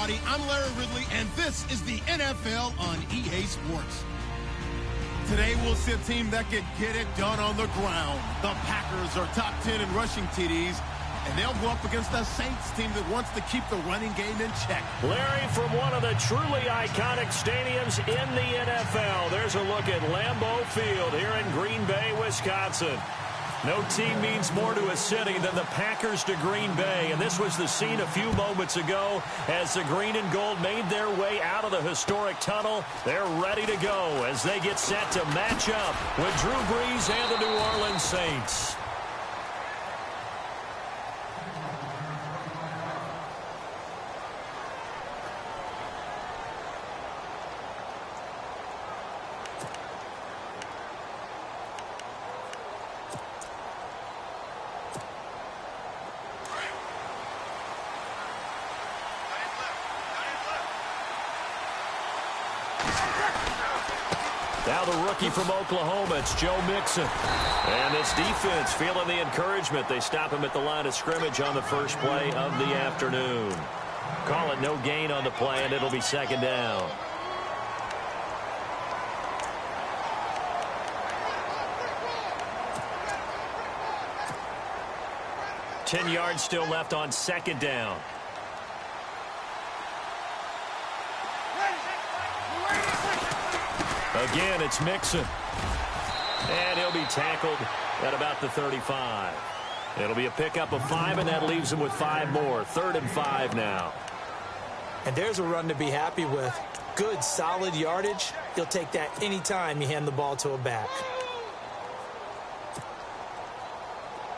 everybody. I'm Larry Ridley, and this is the NFL on EA Sports. Today, we'll see a team that can get it done on the ground. The Packers are top 10 in rushing TDs, and they'll go up against a Saints team that wants to keep the running game in check. Larry, from one of the truly iconic stadiums in the NFL, there's a look at Lambeau Field here in Green Bay, Wisconsin. No team means more to a city than the Packers to Green Bay, and this was the scene a few moments ago as the green and gold made their way out of the historic tunnel. They're ready to go as they get set to match up with Drew Brees and the New Orleans Saints. Now the rookie from Oklahoma, it's Joe Mixon. And this defense feeling the encouragement. They stop him at the line of scrimmage on the first play of the afternoon. Call it no gain on the play, and it'll be second down. Ten yards still left on second down. Again, it's Mixon. And he'll be tackled at about the 35. It'll be a pickup of 5, and that leaves him with 5 more. 3rd and 5 now. And there's a run to be happy with. Good, solid yardage. He'll take that anytime you hand the ball to a back.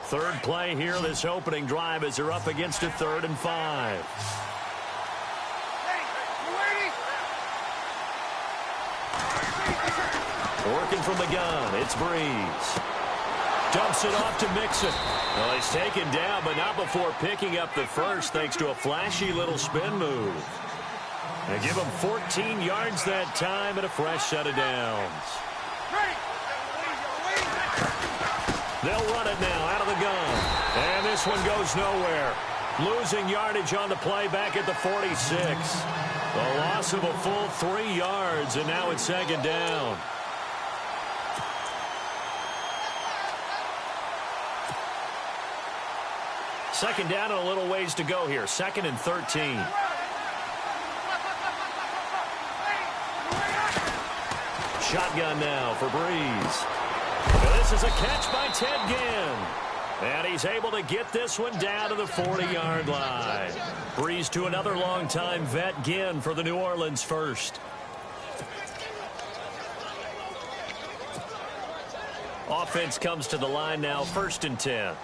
Third play here, this opening drive, as they're up against a 3rd and 5. Working from the gun, it's Brees. Dumps it off to Mixon. Well, he's taken down, but not before picking up the first, thanks to a flashy little spin move. They give him 14 yards that time and a fresh set of downs. They'll run it now out of the gun. And this one goes nowhere. Losing yardage on the play back at the 46. The loss of a full 3 yards, and now it's second down. Second down and a little ways to go here. 2nd and 13. Shotgun now for Brees. This is a catch by Ted Ginn. And he's able to get this one down to the 40-yard line. Brees to another longtime vet, Ginn, for the New Orleans first. Offense comes to the line now, 1st and 10.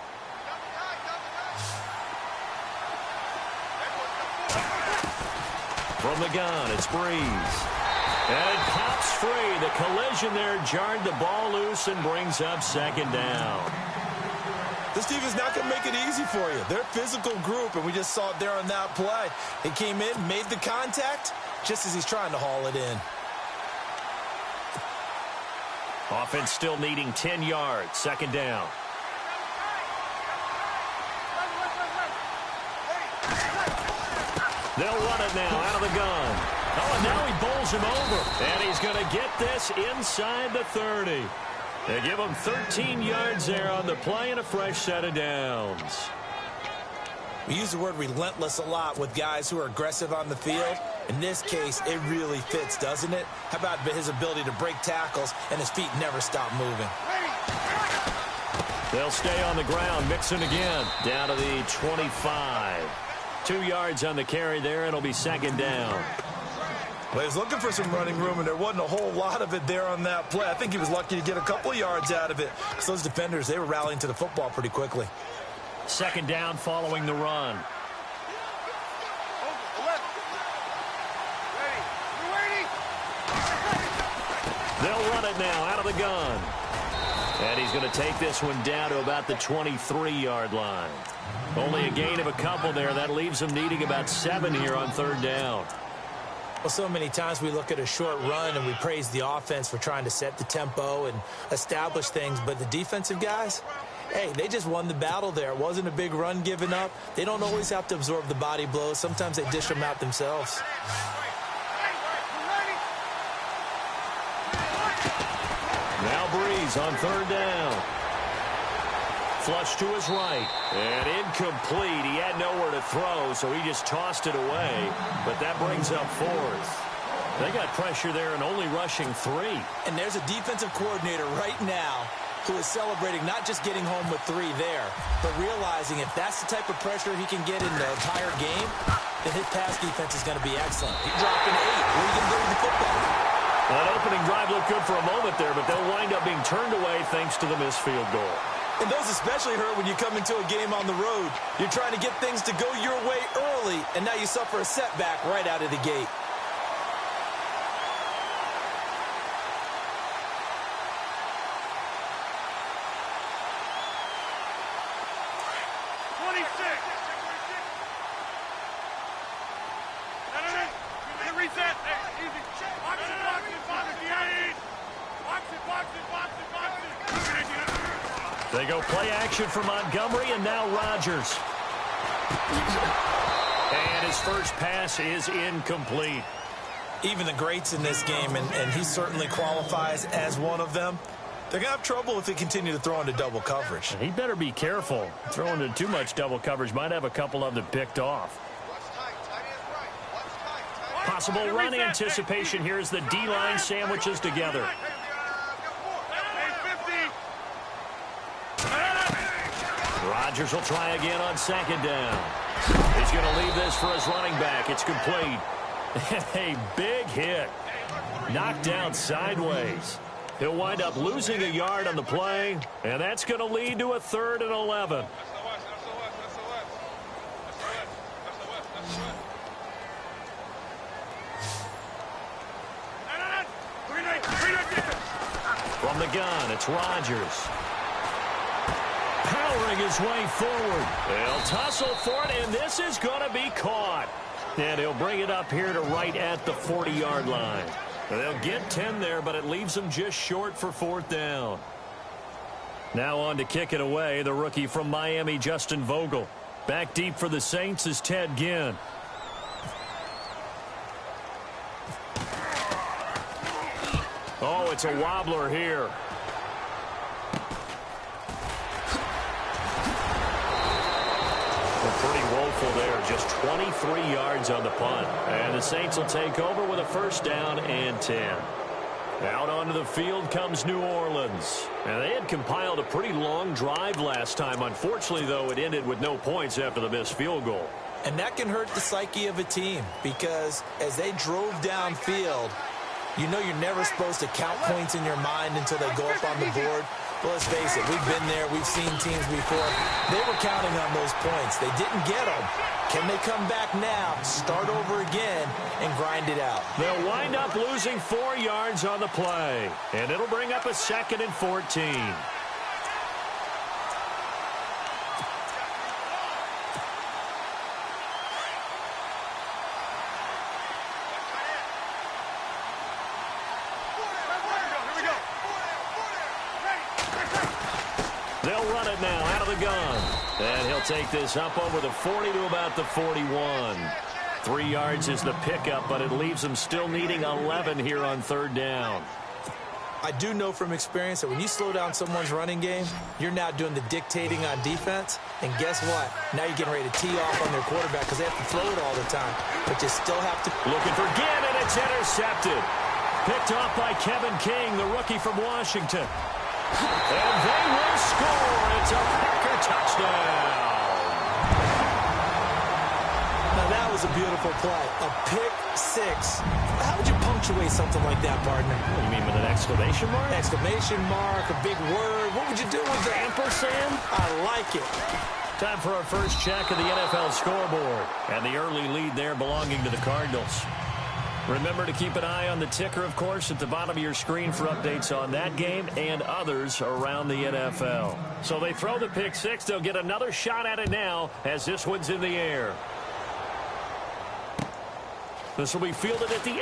From the gun, it's Brees. And it pops free. The collision there jarred the ball loose and brings up second down. This team is not going to make it easy for you. They're a physical group, and we just saw it there on that play. He came in, made the contact, just as he's trying to haul it in. Offense still needing 10 yards. 2nd down. They'll run it now out of the gun. Oh, and now he bowls him over. And he's going to get this inside the 30. They give him 13 yards there on the play and a fresh set of downs. We use the word relentless a lot with guys who are aggressive on the field. In this case, it really fits, doesn't it? How about his ability to break tackles and his feet never stop moving? They'll stay on the ground. Mixon again. Down to the 25. 2 yards on the carry there, and it'll be second down. Well, he's looking for some running room, and there wasn't a whole lot of it there on that play. I think he was lucky to get a couple of yards out of it. So those defenders, they were rallying to the football pretty quickly. Second down following the run. They'll run it now out of the gun. And he's going to take this one down to about the 23-yard line. Only a gain of a couple there. That leaves him needing about 7 here on 3rd down. Well, so many times we look at a short run and we praise the offense for trying to set the tempo and establish things, but the defensive guys, Hey, they just won the battle there. It wasn't a big run given up. They don't always have to absorb the body blows. Sometimes they dish them out themselves. Now Breeze on third down. Flush to his right. And incomplete. He had nowhere to throw, so he just tossed it away. But that brings up fourth. They got pressure there and only rushing 3. And there's a defensive coordinator right now who is celebrating not just getting home with 3 there, but realizing if that's the type of pressure he can get in the entire game, then his pass defense is going to be excellent. He dropped an 8. What are you going to do with the football? Well, that opening drive looked good for a moment there, but they'll wind up being turned away thanks to the missed field goal. And those especially hurt when you come into a game on the road. You're trying to get things to go your way early, and now you suffer a setback right out of the gate. They go play action for Montgomery, and now Rodgers. And his first pass is incomplete. Even the greats in this game, and he certainly qualifies as one of them, they're going to have trouble if they continue to throw into double coverage. He better be careful. Throwing into too much double coverage might have a couple of them picked off. Possible run anticipation here as the D-line sandwiches together. Rodgers will try again on second down. He's going to leave this for his running back. It's complete. A big hit. Knocked down sideways. He'll wind up losing a yard on the play, and that's going to lead to a 3rd and 11. From the gun, it's Rodgers. Powering his way forward. They'll tussle for it, and this is going to be caught. And he'll bring it up here to right at the 40-yard line. They'll get 10 there, but it leaves them just short for 4th down. Now on to kick it away, the rookie from Miami, Justin Vogel. Back deep for the Saints is Ted Ginn. Oh, it's a wobbler here. Pretty woeful there. Just 23 yards on the punt. And the Saints will take over with a 1st down and 10. Out onto the field comes New Orleans. And they had compiled a pretty long drive last time. Unfortunately, though, it ended with no points after the missed field goal. And that can hurt the psyche of a team because as they drove downfield, you know you're never supposed to count points in your mind until they go up on the board. Well, let's face it, we've been there. We've seen teams before. They were counting on those points. They didn't get them. Can they come back now, start over again, and grind it out? They'll wind up losing 4 yards on the play, and it'll bring up a 2nd and 14. They'll run it now out of the gun. And he'll take this up over the 40 to about the 41. 3 yards is the pickup, but it leaves him still needing 11 here on 3rd down. I do know from experience that when you slow down someone's running game, you're now doing the dictating on defense. And guess what? Now you're getting ready to tee off on their quarterback because they have to throw it all the time. But you still have to. Looking for Ginn, and it's intercepted. Picked off by Kevin King, the rookie from Washington. And they will score. It's a Packer touchdown. Now that was a beautiful play. A pick six. How would you punctuate something like that, partner? What do you mean, with an exclamation mark? Exclamation mark, a big word. What would you do with that? Ampersand? I like it. Time for our first check of the NFL scoreboard. And the early lead there belonging to the Cardinals. Remember to keep an eye on the ticker, of course, at the bottom of your screen for updates on that game and others around the NFL. So they throw the pick six. They'll get another shot at it now as this one's in the air. This will be fielded at the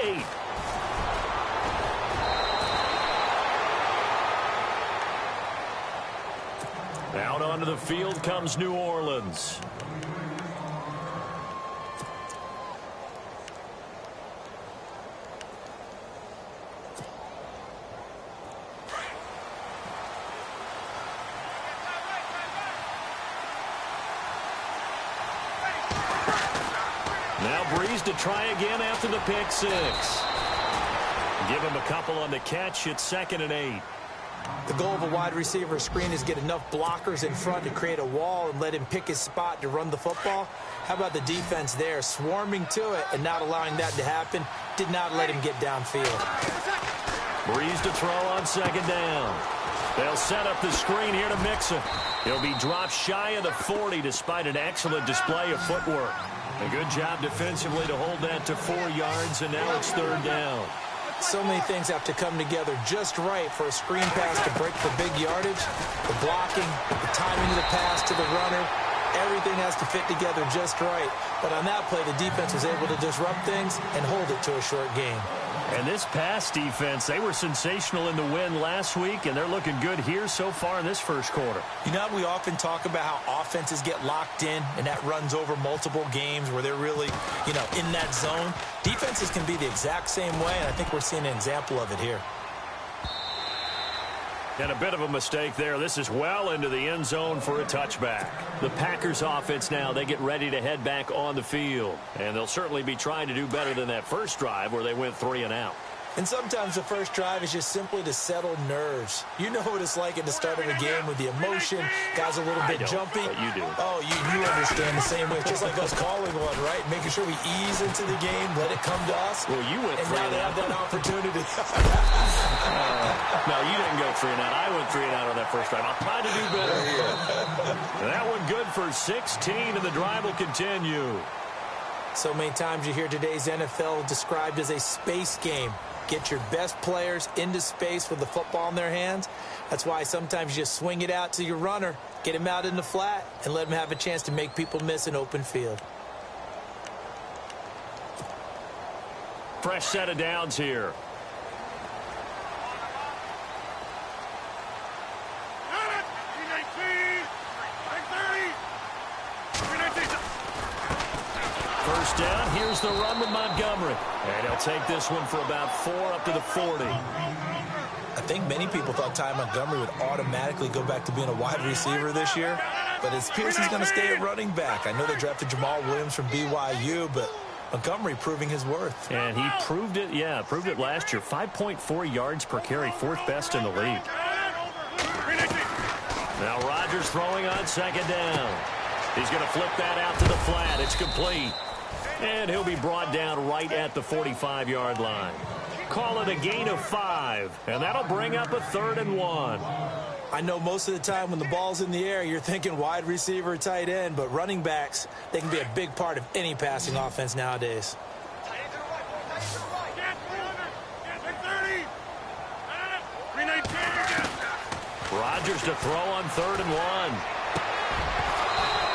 8. Out onto the field comes New Orleans. Now Breeze to try again after the pick six. Give him a couple on the catch. It's 2nd and 8. The goal of a wide receiver screen is get enough blockers in front to create a wall and let him pick his spot to run the football. How about the defense there, swarming to it and not allowing that to happen? Did not let him get downfield. Breeze to throw on 2nd down. They'll set up the screen here to Mixon. He'll be dropped shy of the 40 despite an excellent display of footwork. A good job defensively to hold that to 4 yards, and now it's 3rd down. So many things have to come together just right for a screen pass to break for big yardage. The blocking, the timing of the pass to the runner, everything has to fit together just right. But on that play, the defense was able to disrupt things and hold it to a short game. And this pass defense, they were sensational in the win last week, and they're looking good here so far in this first quarter. You know, we often talk about how offenses get locked in, and that runs over multiple games where they're really, in that zone. Defenses can be the exact same way, and I think we're seeing an example of it here. And a bit of a mistake there. This is well into the end zone for a touchback. The Packers offense now, they get ready to head back on the field. And they'll certainly be trying to do better than that first drive where they went 3 and out. And sometimes the first drive is just simply to settle nerves. You know what it's like at the start of a game with the emotion. Guys a little bit jumpy. But you do. Oh, you understand the same way. It's just like us calling one, right? Making sure we ease into the game, let it come to us. Well, you went 3 and now and they out. have that opportunity. No, you didn't go 3 and out. I went 3 and out on that first drive. I'll try to do better here. That one good for 16, and the drive will continue. So many times you hear today's NFL described as a space game. Get your best players into space with the football in their hands. That's why sometimes you just swing it out to your runner, get him out in the flat, and let him have a chance to make people miss an open field. Fresh set of downs here. First down, here's the run with Montgomery. And he'll take this one for about 4 up to the 40. I think many people thought Ty Montgomery would automatically go back to being a wide receiver this year, but it appears he's going to stay at running back. I know they drafted Jamal Williams from BYU, but Montgomery proving his worth. And he proved it, proved it last year. 5.4 yards per carry, 4th best in the league. Now Rodgers throwing on 2nd down. He's going to flip that out to the flat. It's complete. And he'll be brought down right at the 45-yard line. Call it a gain of 5, and that'll bring up a 3rd and 1. I know most of the time when the ball's in the air, you're thinking wide receiver, tight end, but running backs, they can be a big part of any passing offense nowadays. Rodgers to throw on 3rd and 1.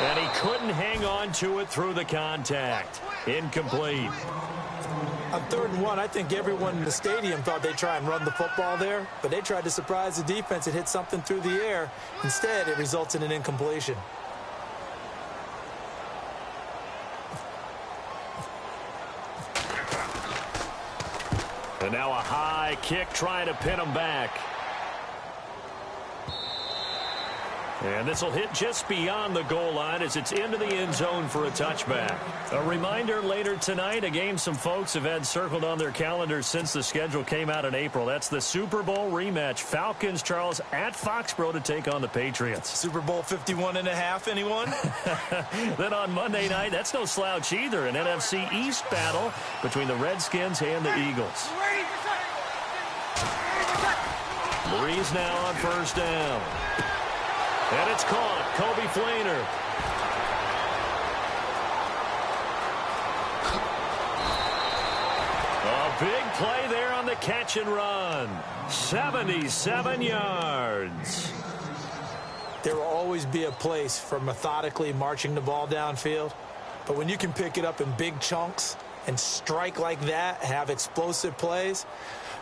And he couldn't hang on to it through the contact. Incomplete. On 3rd and 1, I think everyone in the stadium thought they'd try and run the football there, but they tried to surprise the defense and hit something through the air. Instead, it results in an incompletion. And now a high kick trying to pin him back. And this will hit just beyond the goal line as it's into the end zone for a touchback. A reminder later tonight, a game some folks have had circled on their calendars since the schedule came out in April. That's the Super Bowl rematch. Falcons, Charles, at Foxborough to take on the Patriots. Super Bowl 51.5, anyone? Then on Monday night, that's no slouch either. An NFC East battle between the Redskins and the Eagles. Breeze now on 1st down. And it's caught. Kobe Fleener. A big play there on the catch and run. 77 yards. There will always be a place for methodically marching the ball downfield. But when you can pick it up in big chunks and strike like that, have explosive plays,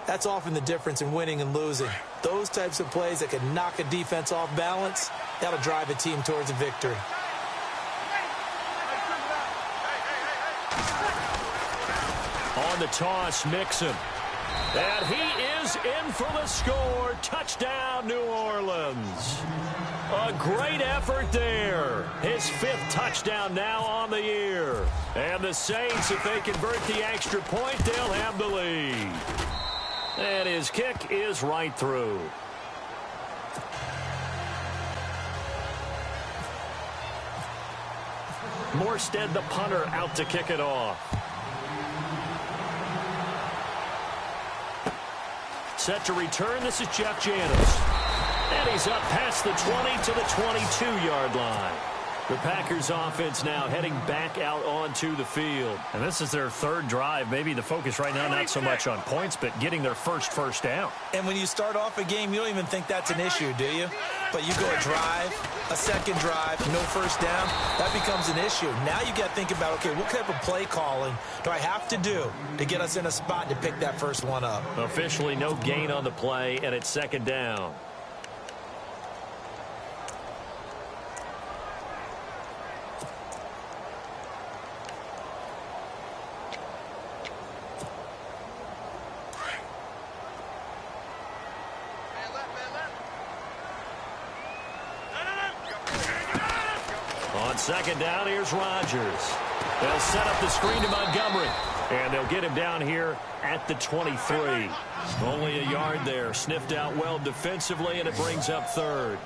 That's often the difference in winning and losing. Those types of plays that can knock a defense off balance, that'll drive a team towards a victory. On the toss, Mixon. And he is in for the score. Touchdown, New Orleans. A great effort there. His 5th touchdown now on the year. And the Saints, if they convert the extra point, they'll have the lead. And his kick is right through. Morstead, the punter, out to kick it off. Set to return, this is Jeff Janis. And he's up past the 20 to the 22-yard line. The Packers offense now heading back out onto the field. And this is their 3rd drive. Maybe the focus right now not so much on points, but getting their first down. And when you start off a game, you don't even think that's an issue, do you? But you go a drive, a second drive, no first down, that becomes an issue. Now you got to think about, okay, what type of play calling do I have to do to get us in a spot to pick that first one up? Officially no gain on the play, and it's 2nd down. On 2nd down, here's Rodgers. They'll set up the screen to Montgomery. And they'll get him down here at the 23. Only a yard there. Sniffed out well defensively, and it brings up 3rd.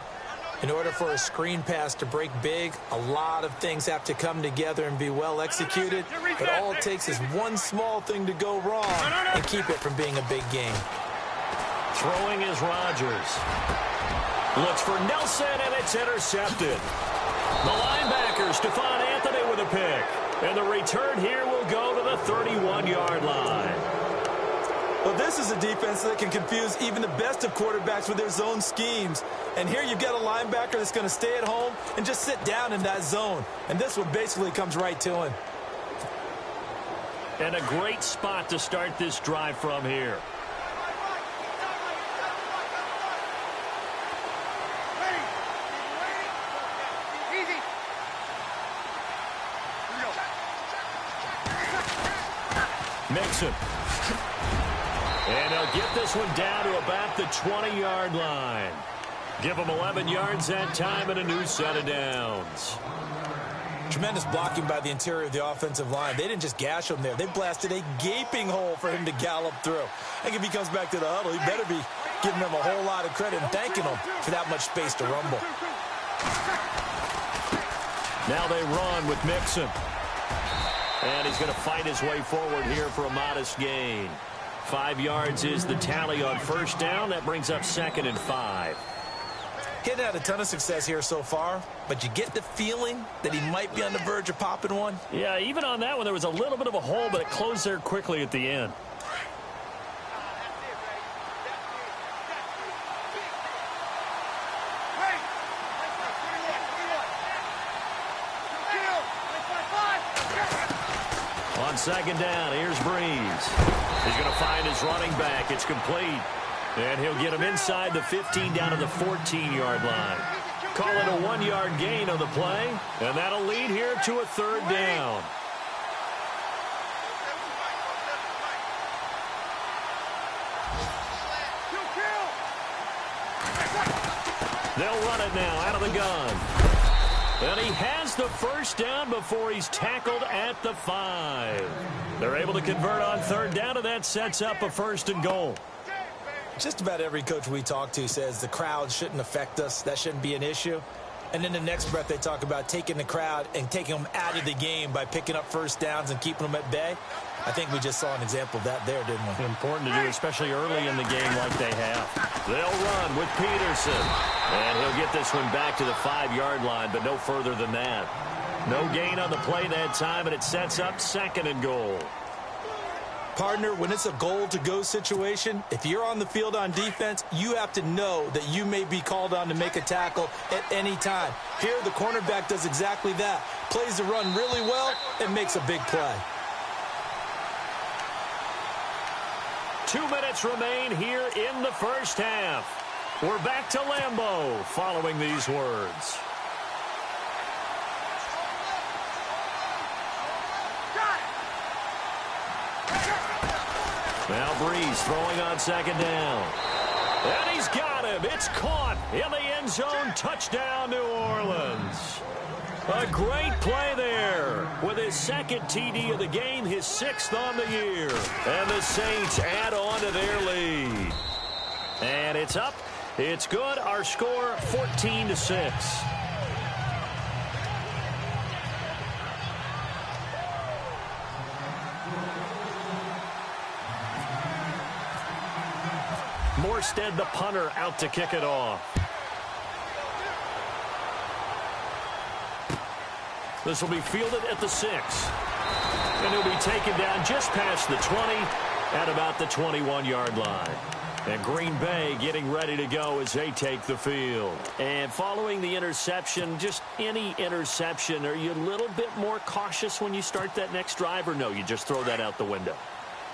In order for a screen pass to break big, a lot of things have to come together and be well executed. But all it takes is one small thing to go wrong and keep it from being a big game. Throwing is Rodgers. Looks for Nelson, and it's intercepted. The linebacker, Stephon Anthony, with a pick. And the return here will go to the 31-yard line. Well, this is a defense that can confuse even the best of quarterbacks with their zone schemes. And here you've got a linebacker that's going to stay at home and just sit down in that zone. And this one basically comes right to him. And a great spot to start this drive from here. Mixon. And they'll get this one down to about the 20-yard line. Give them 11 yards that time and a new set of downs. Tremendous blocking by the interior of the offensive line. They didn't just gash him there. They blasted a gaping hole for him to gallop through. I think if he comes back to the huddle, he better be giving them a whole lot of credit and thanking them for that much space to rumble. Now they run with Mixon. And he's going to fight his way forward here for a modest gain. 5 yards is the tally on first down. That brings up 2nd and 5. He hadn't had a ton of success here so far, but you get the feeling that he might be on the verge of popping one. Yeah, even on that one, there was a little bit of a hole, but it closed there quickly at the end. On 2nd down, here's Breeze. He's going to find his running back. It's complete. And he'll get him inside the 15 down to the 14-yard line. Call it a 1-yard gain on the play. And that'll lead here to a 3rd down. They'll run it now out of the gun. And he has the first down before he's tackled at the 5. They're able to convert on 3rd down, and that sets up a 1st and goal. Just about every coach we talk to says the crowd shouldn't affect us. That shouldn't be an issue. And in the next breath, they talk about taking the crowd and taking them out of the game by picking up first downs and keeping them at bay. I think we just saw an example of that there, didn't we? Important to do, especially early in the game like they have. They'll run with Peterson. And he'll get this one back to the 5-yard line, but no further than that. No gain on the play that time, and it sets up 2nd and goal. Partner, when it's a goal-to-go situation, if you're on the field on defense, you have to know that you may be called on to make a tackle at any time. Here, the cornerback does exactly that. Plays the run really well and makes a big play. 2 minutes remain here in the first half. We're back to Lambeau following these words. Now Breeze throwing on second down. And he's got him. It's caught in the end zone. Touchdown, New Orleans. A great play there with his second TD of the game, his 6th on the year. And the Saints add on to their lead. And it's up. It's good. Our score, 14-6. Morstead, the punter, out to kick it off. This will be fielded at the 6. And he'll be taken down just past the 20 at about the 21-yard line. And Green Bay getting ready to go as they take the field. And following the interception, just any interception, are you a little bit more cautious when you start that next drive, or no, you just throw that out the window?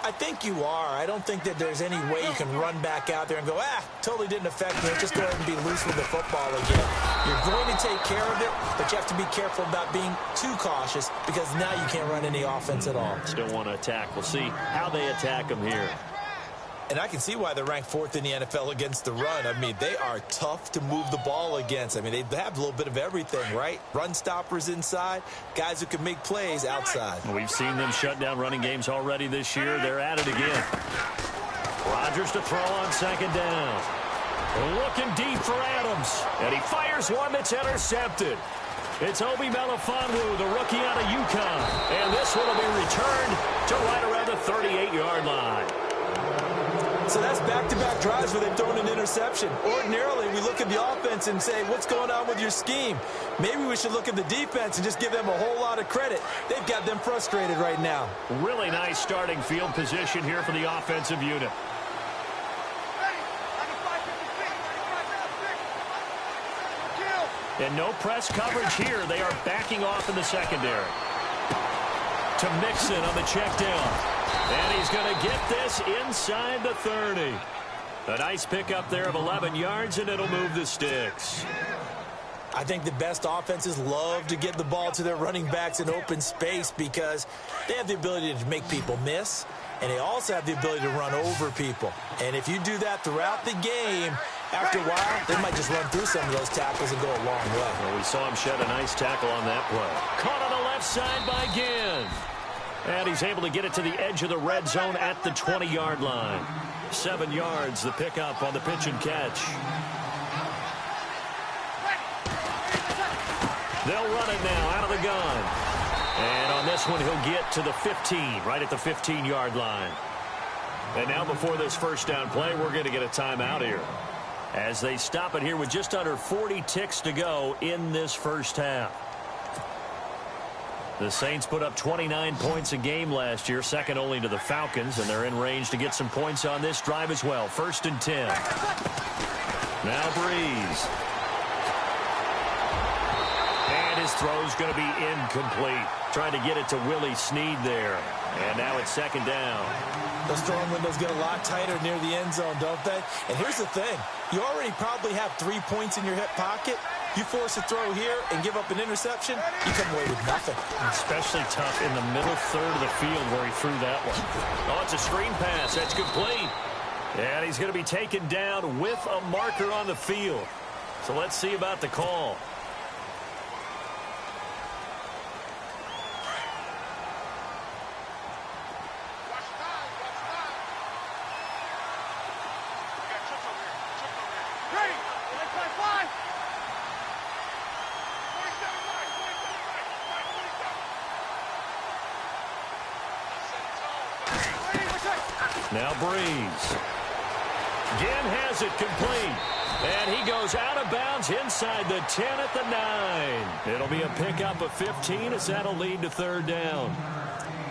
I think you are. I don't think that there's any way you can run back out there and go, totally didn't affect me. Just go ahead and be loose with the football again. You're going to take care of it, but you have to be careful about being too cautious because now you can't run any offense at all. Still want to attack. We'll see how they attack them here. And I can see why they're ranked 4th in the NFL against the run. I mean, they are tough to move the ball against. I mean, they have a little bit of everything, right? Run stoppers inside, guys who can make plays outside. We've seen them shut down running games already this year. They're at it again. Rodgers to throw on second down. Looking deep for Adams. And he fires one that's intercepted. It's Obi Melifonwu, the rookie out of UConn. And this one will be returned to right around the 38-yard line. So that's back-to-back drives where they've thrown an interception. Ordinarily, we look at the offense and say, what's going on with your scheme? Maybe we should look at the defense and just give them a whole lot of credit. They've got them frustrated right now. Really nice starting field position here for the offensive unit. And no press coverage here. They are backing off in the secondary. To Mixon on the check down. And he's going to get this inside the 30. A nice pickup there of 11 yards, and it'll move the sticks. I think the best offenses love to get the ball to their running backs in open space because they have the ability to make people miss, and they also have the ability to run over people. And if you do that throughout the game, after a while, they might just run through some of those tackles and go a long way. Well, we saw him shed a nice tackle on that play. Caught on the left side by Ginn. And he's able to get it to the edge of the red zone at the 20-yard line. 7 yards, the pickup on the pitch and catch. They'll run it now out of the gun. And on this one, he'll get to the 15, right at the 15-yard line. And now before this first down play, we're going to get a timeout here, as they stop it here with just under 40 ticks to go in this first half. The Saints put up 29 points a game last year, second only to the Falcons, and they're in range to get some points on this drive as well. 1st and 10. Now Breeze. And his throw's going to be incomplete. Trying to get it to Willie Snead there. And now it's 2nd down. Those throwing windows get a lot tighter near the end zone, don't they? And here's the thing. You already probably have 3 points in your hip pocket. You force a throw here and give up an interception, you come away with nothing. Especially tough in the middle third of the field where he threw that one. Oh, it's a screen pass. That's complete. And he's going to be taken down with a marker on the field. So let's see about the call. Now Breeze. Ginn has it complete. And he goes out of bounds inside the 10 at the 9. It'll be a pickup of 15 as that'll lead to 3rd down.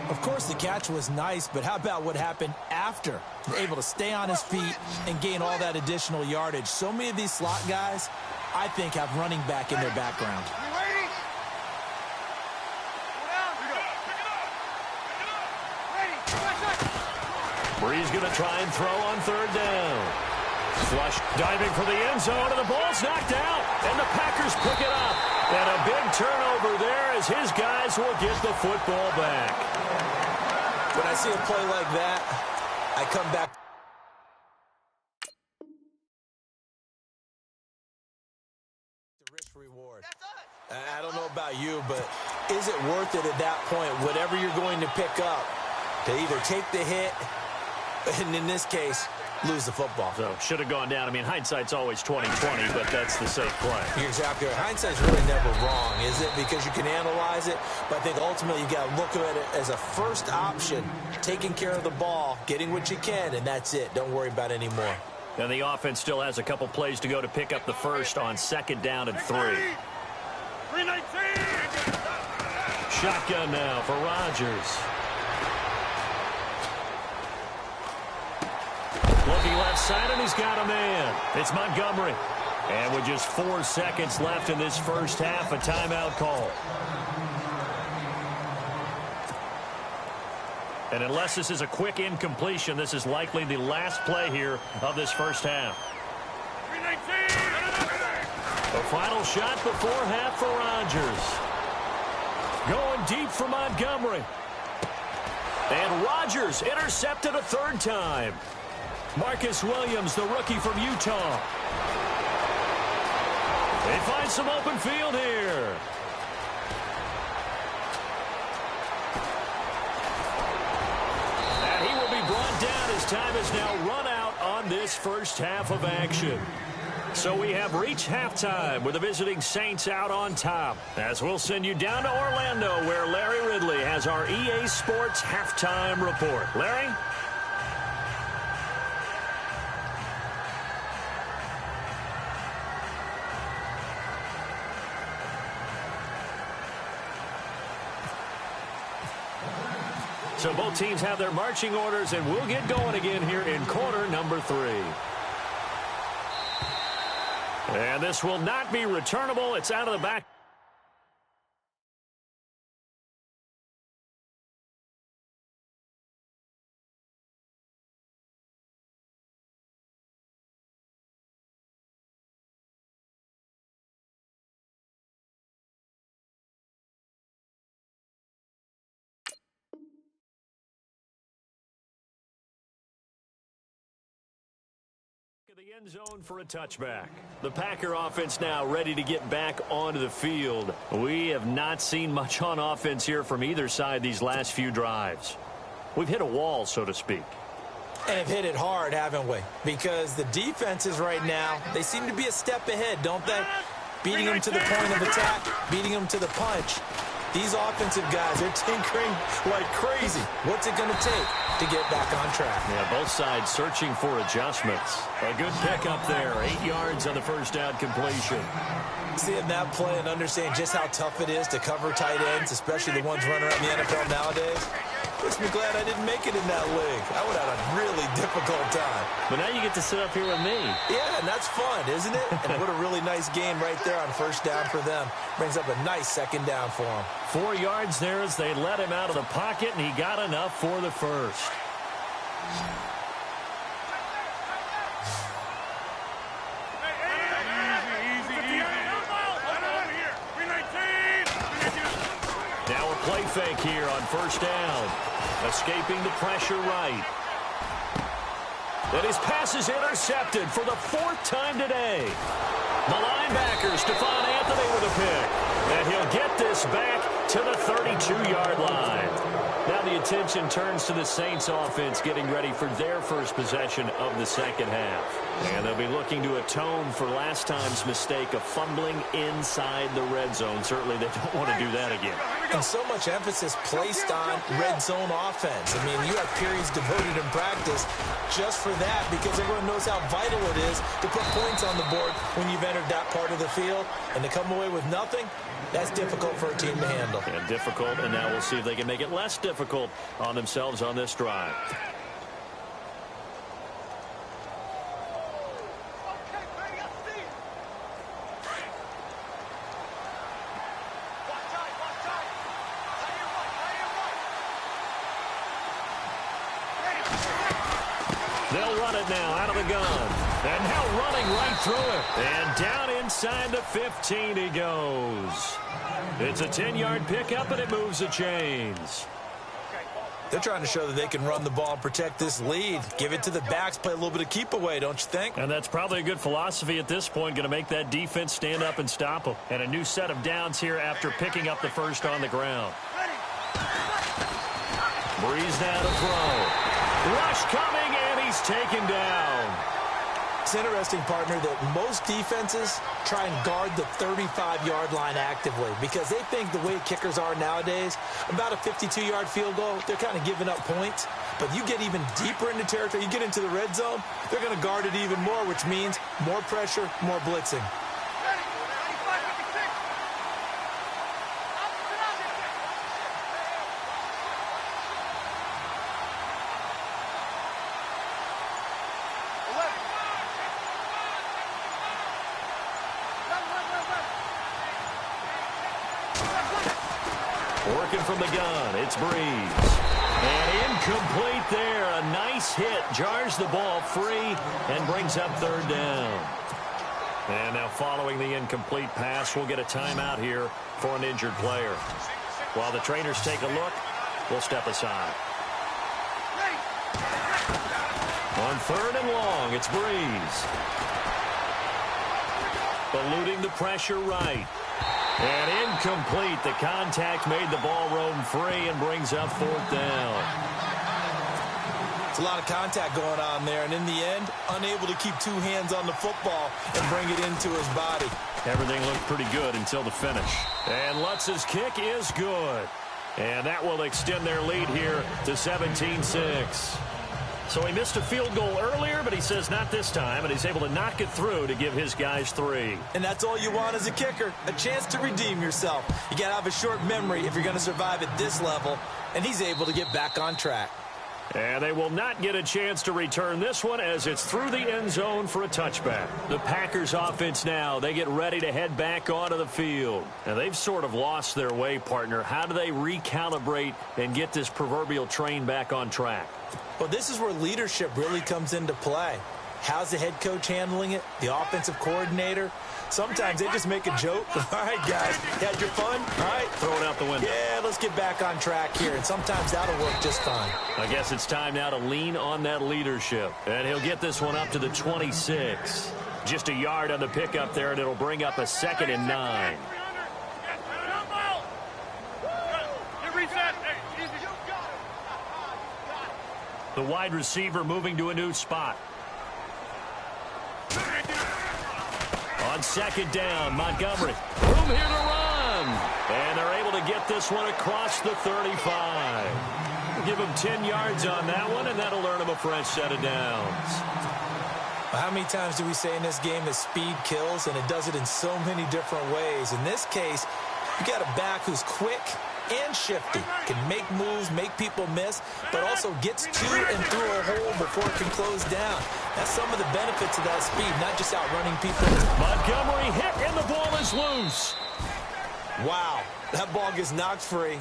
Of course, the catch was nice, but how about what happened after? Able to stay on his feet and gain all that additional yardage. So many of these slot guys, I think, have running back in their background. He's going to try and throw on third down. Flush diving for the end zone, and the ball's knocked out. And the Packers pick it up. And a big turnover there as his guys will get the football back. When I see a play like that, I come back. The risk reward. I don't know about you, but is it worth it at that point, whatever you're going to pick up, to either take the hit, and in this case, lose the football? So, should have gone down. I mean, hindsight's always 20/20, but that's the safe play. You're exactly right. Hindsight's really never wrong, is it? Because you can analyze it, but I think ultimately you got to look at it as a first option, taking care of the ball, getting what you can, and that's it. Don't worry about any more. And the offense still has a couple plays to go to pick up the first on 2nd down and 3. 319. Shotgun now for Rodgers. Looking left side, and he's got a man. It's Montgomery. And with just 4 seconds left in this first half, a timeout call. And unless this is a quick incompletion, this is likely the last play here of this first half. 319. The final shot before half for Rodgers. Going deep for Montgomery. And Rodgers intercepted a 3rd time. Marcus Williams, the rookie from Utah. They find some open field here. And he will be brought down as time has now run out on this first half of action. So we have reached halftime with the visiting Saints out on top. As we'll send you down to Orlando, where Larry Ridley has our EA Sports halftime report. Larry? So both teams have their marching orders, and we'll get going again here in quarter number 3. And this will not be returnable. It's out of the back. The end zone for a touchback. The Packer offense now ready to get back onto the field. We have not seen much on offense here from either side these last few drives. We've hit a wall, so to speak. And have hit it hard, haven't we? Because the defenses right now, they seem to be a step ahead, don't they? Beating them to the point of attack, beating them to the punch. These offensive guys, they're tinkering like crazy. What's it going to take to get back on track? Yeah, both sides searching for adjustments. A good pick up there. 8 yards on the first down completion. Seeing that play and understanding just how tough it is to cover tight ends, especially the ones running around the NFL nowadays, makes me glad I didn't make it in that league. I would have had a really difficult time. But now you get to sit up here with me. Yeah, and that's fun, isn't it? And what a really nice game right there on first down for them. Brings up a nice 2nd down for them. 4 yards there as they let him out of the pocket, and he got enough for the first. Now a play fake here on first down. Escaping the pressure right. And his pass is intercepted for the 4th time today. The linebacker, Stephon Anthony, with a pick. And he'll get this back to the 32-yard line. Now the attention turns to the Saints offense getting ready for their first possession of the second half. And they'll be looking to atone for last time's mistake of fumbling inside the red zone. Certainly they don't want to do that again. And so much emphasis placed on red zone offense. I mean, you have periods devoted in practice just for that because everyone knows how vital it is to put points on the board when you've entered that part of the field. And to come away with nothing, that's difficult for a team to handle. And difficult, and now we'll see if they can make it less difficult on themselves on this drive. They'll run it now out of the gun. And now running right through it. And down inside the 15 he goes. It's a 10-yard pickup, and it moves the chains. They're trying to show that they can run the ball and protect this lead. Give it to the backs, play a little bit of keep away, don't you think? And that's probably a good philosophy at this point, going to make that defense stand up and stop them. And a new set of downs here after picking up the first on the ground. Breeze now to throw. Rush coming, and he's taken down. It's interesting, partner, that most defenses try and guard the 35-yard line actively because they think the way kickers are nowadays, about a 52-yard field goal, they're kind of giving up points. But you get even deeper into territory, you get into the red zone, they're going to guard it even more, which means more pressure, more blitzing. Working from the gun, it's Breeze. And incomplete there. A nice hit. Jars the ball free and brings up third down. And now following the incomplete pass, we'll get a timeout here for an injured player. While the trainers take a look, we'll step aside. On third and long, it's Breeze. Eluding the pressure right. And incomplete. The contact made the ball roam free and brings up fourth down. It's a lot of contact going on there, and in the end, unable to keep two hands on the football and bring it into his body. Everything looked pretty good until the finish. And Lutz's kick is good. And that will extend their lead here to 17-6. So he missed a field goal earlier, but he says not this time, and he's able to knock it through to give his guys 3. And that's all you want as a kicker, a chance to redeem yourself. You got to have a short memory if you're going to survive at this level, and he's able to get back on track. And they will not get a chance to return this one as it's through the end zone for a touchback. The Packers offense now, they get ready to head back onto the field. And they've sort of lost their way, partner. How do they recalibrate and get this proverbial train back on track? Well, this is where leadership really comes into play. How's the head coach handling it? The offensive coordinator? Sometimes they just make a joke. All right, guys, you had your fun? All right. Throw it out the window. Yeah, let's get back on track here. And sometimes that'll work just fine. I guess it's time now to lean on that leadership. And he'll get this one up to the 26. Just a yard on the pickup there, and it'll bring up a 2nd and 9. The wide receiver moving to a new spot. On 2nd down, Montgomery. Room here to run. And they're able to get this one across the 35. We'll give them 10 yards on that one, and that'll earn them a fresh set of downs. Well, how many times do we say in this game that speed kills, and it does it in so many different ways? In this case, you got a back who's quick and shifty, can make moves, make people miss, but also gets to and through a hole before it can close down. That's some of the benefits of that speed, not just outrunning people. Montgomery hit, and the ball is loose. Wow, that ball gets knocked free,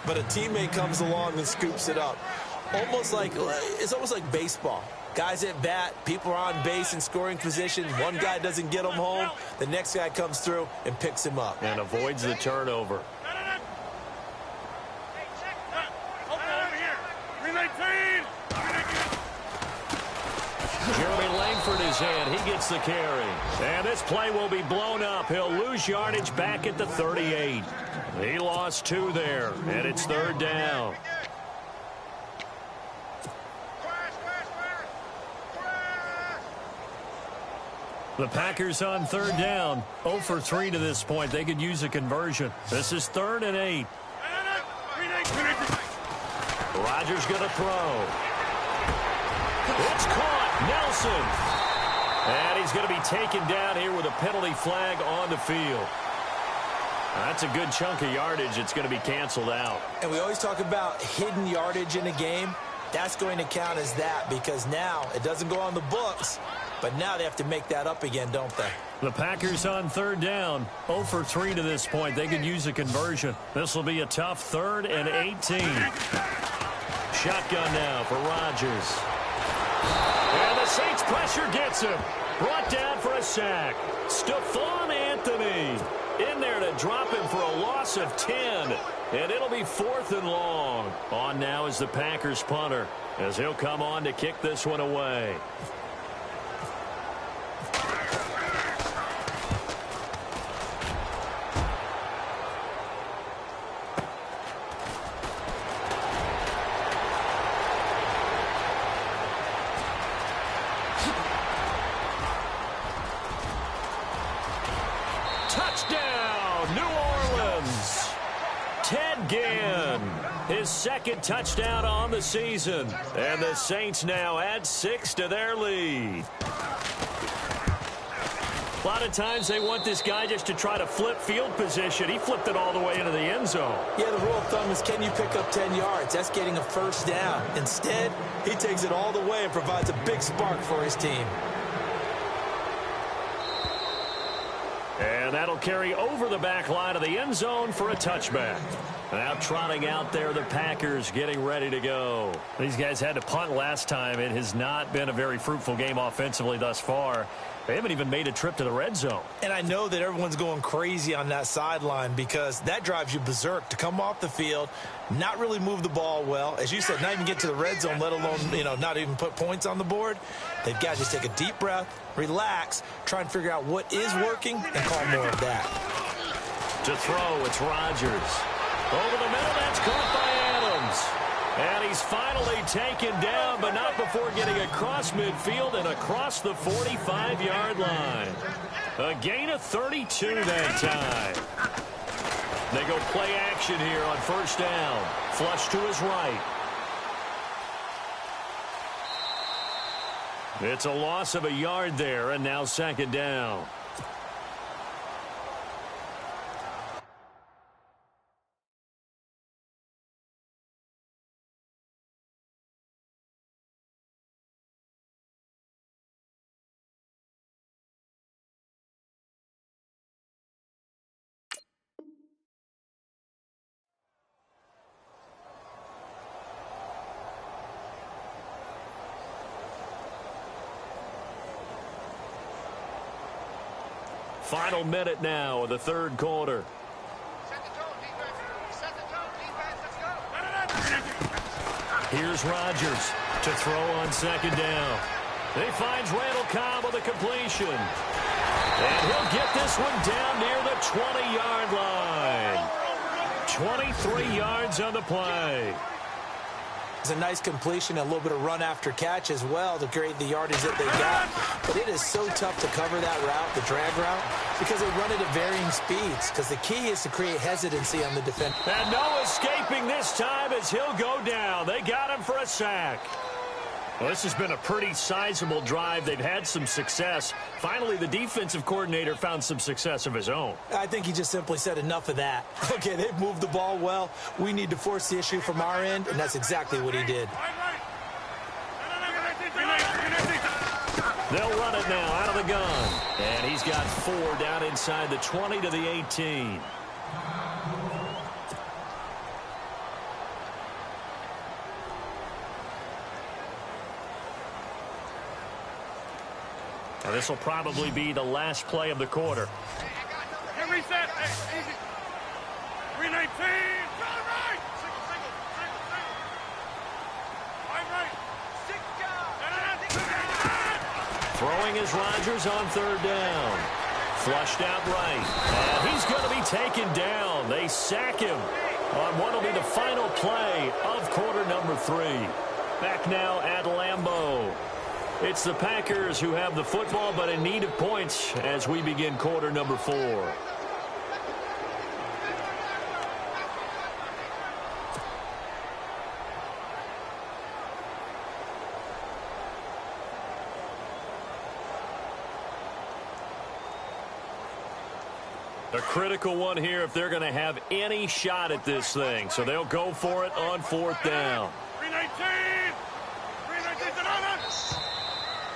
but a teammate comes along and scoops it up. It's almost like baseball. Guys at bat, people are on base in scoring position. One guy doesn't get him home, the next guy comes through and picks him up. And avoids the turnover. Jeremy Langford is in. He gets the carry. And this play will be blown up. He'll lose yardage back at the 38. He lost 2 there, and it's 3rd down. The Packers on 3rd down. 0 for 3 to this point. They could use a conversion. This is 3rd and 8. Rodgers going to throw. It's caught. Nelson. And he's going to be taken down here with a penalty flag on the field. That's a good chunk of yardage. It's going to be canceled out. And we always talk about hidden yardage in a game. That's going to count as that because now it doesn't go on the books, but now they have to make that up again, don't they? The Packers on 3rd down. 0 for 3 to this point. They could use a conversion. This will be a tough 3rd and 18. Shotgun now for Rodgers. And the Saints pressure gets him. Brought down for a sack. Stephon Anthony in there to drop him for a loss of 10. And it'll be 4th and long. On now is the Packers punter, as he'll come on to kick this one away. Touchdown, New Orleans. Ted Ginn, his 2nd touchdown on the season. And the Saints now add 6 to their lead. A lot of times they want this guy just to try to flip field position. He flipped it all the way into the end zone. Yeah, the rule of thumb is, can you pick up 10 yards? That's getting a first down. Instead, he takes it all the way and provides a big spark for his team. And that'll carry over the back line of the end zone for a touchback. Now trotting out there, the Packers getting ready to go. These guys had to punt last time. It has not been a very fruitful game offensively thus far. They haven't even made a trip to the red zone. And I know that everyone's going crazy on that sideline because that drives you berserk to come off the field, not really move the ball well. As you said, not even get to the red zone, let alone, not even put points on the board. They've got to just take a deep breath, relax, try and figure out what is working, and call more of that. To throw, it's Rodgers. Over the middle, that's caught by Adams. And he's finally taken down, but not before getting across midfield and across the 45-yard line. A gain of 32 that time. They go play action here on first down. Flush to his right. It's a loss of a yard there, and now 2nd down. Final minute now of the 3rd quarter. Here's Rodgers to throw on 2nd down. He finds Randall Cobb with a completion. And he'll get this one down near the 20-yard line. 23 yards on the play. It's a nice completion, a little bit of run after catch as well to create the yardage that they got. But it is so tough to cover that route, the drag route, because they run it at varying speeds. Because the key is to create hesitancy on the defender. And no escaping this time as he'll go down. They got him for a sack. Well, this has been a pretty sizable drive. They've had some success. Finally, the defensive coordinator found some success of his own. I think he just simply said enough of that. Okay, they've moved the ball well. We need to force the issue from our end, and that's exactly what he did. They'll run it now out of the gun. And he's got 4 down inside the 20 to the 18. Now, this will probably be the last play of the quarter. Hey, reset. Hey, easy. 319. Right. Throwing is Rodgers on 3rd down. Flushed out right. And he's going to be taken down. They sack him on what will be the final play of quarter number 3. Back now at Lambeau. It's the Packers who have the football, but in need of points as we begin quarter number 4. A critical one here if they're going to have any shot at this thing. So they'll go for it on 4th down. 319.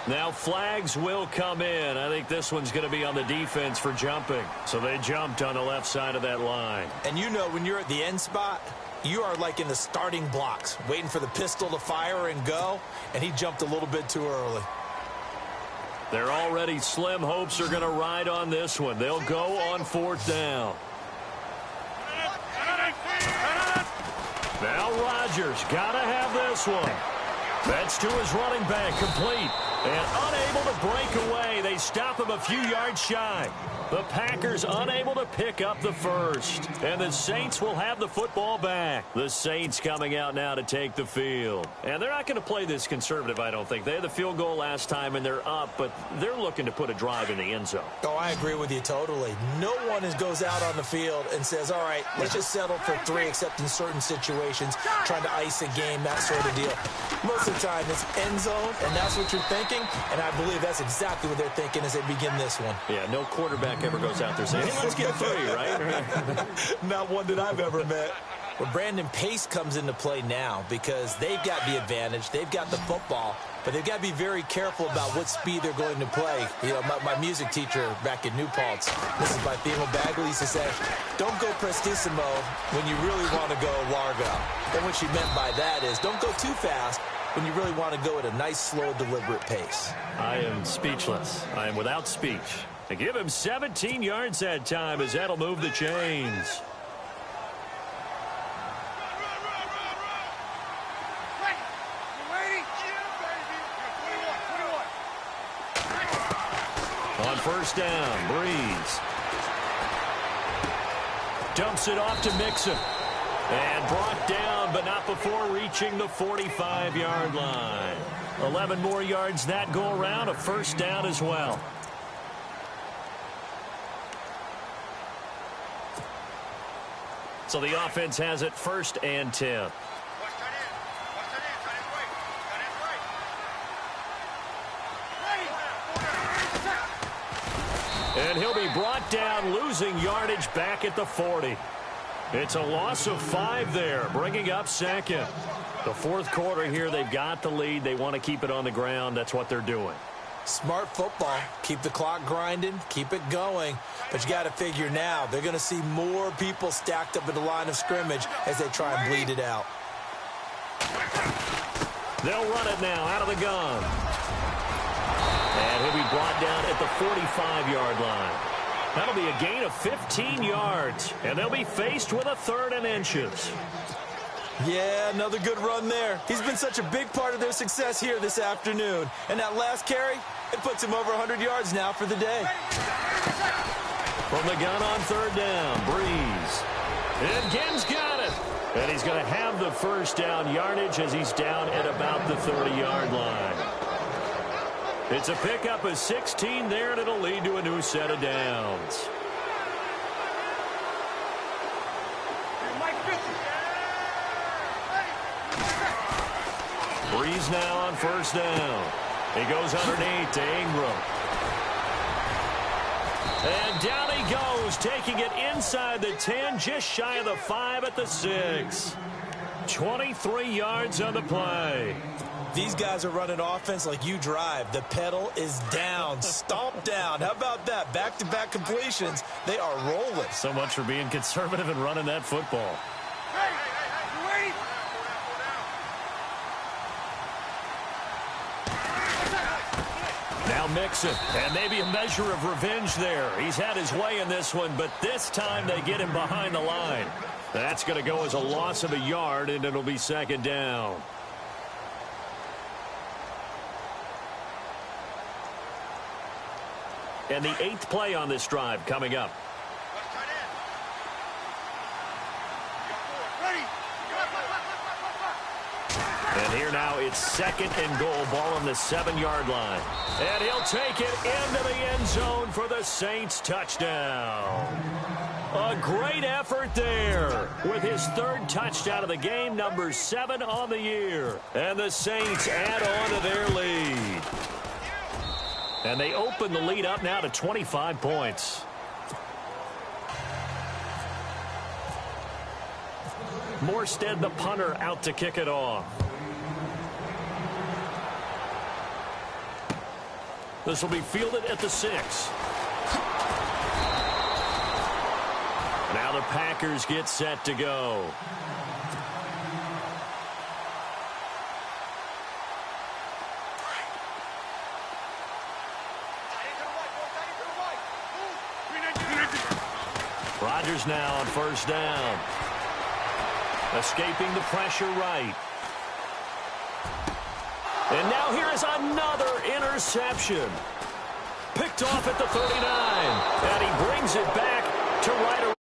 Now flags will come in. I think this one's going to be on the defense for jumping. So they jumped on the left side of that line. And you know when you're at the end spot, you are like in the starting blocks, waiting for the pistol to fire and go, and he jumped a little bit too early. Their already slim hopes are going to ride on this one. They'll go on 4th down. Now Rodgers got to have this one. That's to his running back, complete. And unable to break away. They stop him a few yards shy. The Packers unable to pick up the first. And the Saints will have the football back. The Saints coming out now to take the field. And they're not going to play this conservative, I don't think. They had the field goal last time, and they're up, but they're looking to put a drive in the end zone. Oh, I agree with you totally. No one goes out on the field and says, all right, let's just settle for 3, except in certain situations, trying to ice a game, that sort of deal. Most of the time, it's end zone, and that's what you're thinking, and I believe that's exactly what they're thinking as they begin this one. Yeah, no quarterback ever goes out there saying, hey, let's get 3, right? Not one that I've ever met. Well, Brandon, pace comes into play now because they've got the advantage. They've got the football, but they've got to be very careful about what speed they're going to play. You know, my music teacher back in New Paltz, this is by Thema Bagley, used to say, don't go prestissimo when you really want to go largo. And what she meant by that is don't go too fast when you really want to go at a nice, slow, deliberate pace. I am speechless. I am without speech. They give him 17 yards that time as that'll move the chains. On 1st down, Breeze. Dumps it off to Mixon. And brought down, but not before reaching the 45-yard line. 11 more yards that go around, a 1st down as well. So the offense has it 1st and 10. And he'll be brought down, losing yardage back at the 40. It's a loss of 5 there, bringing up 2nd. The 4th quarter here, they've got the lead. They want to keep it on the ground. That's what they're doing. Smart football. Keep the clock grinding. Keep it going. But you got to figure now, they're going to see more people stacked up at the line of scrimmage as they try and bleed it out. They'll run it now out of the gun. And he'll be brought down at the 45-yard line. That'll be a gain of 15 yards. And they'll be faced with a 3rd and inches. Yeah, another good run there. He's been such a big part of their success here this afternoon. And that last carry, it puts him over 100 yards now for the day. From the gun on 3rd down, Breeze. And Gibbs got it. And he's going to have the 1st down yardage as he's down at about the 30-yard line. It's a pickup of 16 there, and it'll lead to a new set of downs. Breeze now on 1st down. He goes underneath to Ingram. And down he goes, taking it inside the 10, just shy of the 5 at the 6. 23 yards on the play. These guys are running offense like you drive. The pedal is down, stomped down. How about that? Back-to-back completions. They are rolling. So much for being conservative and running that football. Now Mixon, and maybe a measure of revenge there. He's had his way in this one, but this time they get him behind the line. That's going to go as a loss of a yard, and it'll be 2nd down. And the 8th play on this drive coming up. And here now it's 2nd and goal, ball on the 7-yard line. And he'll take it into the end zone for the Saints touchdown. A great effort there with his 3rd touchdown of the game, number 7 on the year. And the Saints add on to their lead. And they open the lead up now to 25 points. Morstead, the punter, out to kick it off. This will be fielded at the 6. Now the Packers get set to go. Rodgers now on first down. Escaping the pressure right. And now here is another interception. Picked off at the 39. And he brings it back to right around.